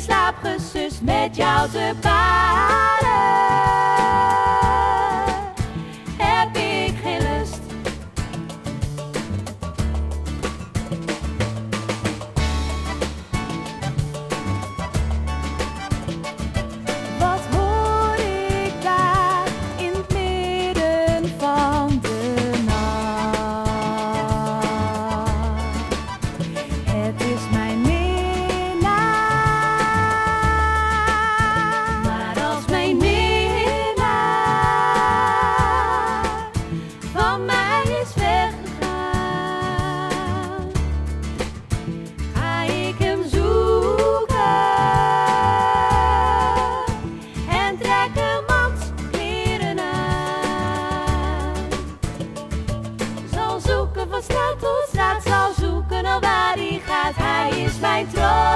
in slaap gesust met jou te paren. Heb ik geen lust. Wat hoor ik daar in het midden van de nacht? Het is mijn minnaar. Maar als mijn minnaar van mij is weggegaan, ga ik hem zoeken en trek een mand kleren aan. Zal zoeken van straat tot straat, zal zoeken al waar hij gaat. Hij is mijn troost.